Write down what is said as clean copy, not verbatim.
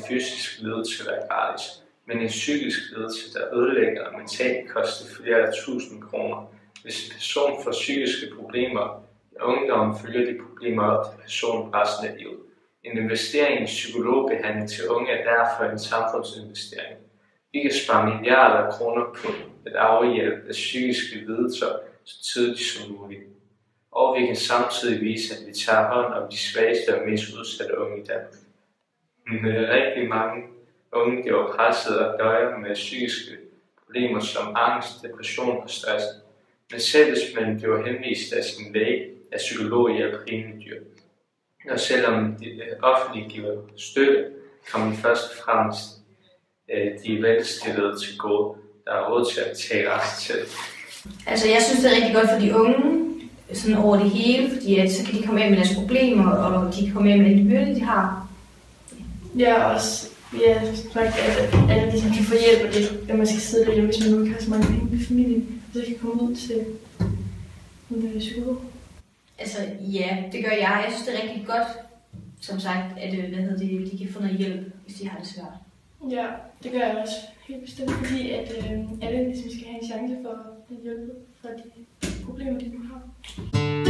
fysisk lidelse være gratis, men en psykisk lidelse, der ødelægger og mentalt koster flere tusind kroner. Hvis en person får psykiske problemer i ungdommen, følger de problemer op til personen resten af livet. En investering i psykologbehandling til unge er derfor en samfundsinvestering. Vi kan spare milliarder af kroner på at afhjælpe psykiske lidelser så tidligt som muligt. Og vi kan samtidig vise, at vi tager hånd om de svageste og mest udsatte unge i Danmark. Med rigtig mange unge bliver presset og døjer med psykiske problemer som angst, depression og stress. Men selv hvis man bliver henvist af sin læge, er psykologhjælp rimelig dyrt. Og selvom det offentlige giver støtte, kommer vi først og fremmest de velstillede til gode, der er råd til at betale resten til. Altså jeg synes, det er rigtig godt for de unge, sådan over det hele, fordi at, så kan de komme af med deres problemer, og de kan komme af med den byrde, de har. Ja, også at ligesom kan få hjælp af det, at man skal sidde derhjemme, hvis man nu ikke har så mange penge med familien, så kan komme ud til en psykolog. Altså ja, det gør jeg. Jeg synes, det er rigtig godt, som sagt, at de kan få noget hjælp, hvis de har det svært. Ja, det gør jeg også helt bestemt, fordi at alle ligesom skal have en chance for at hjælpe fra de problemer, de nu har.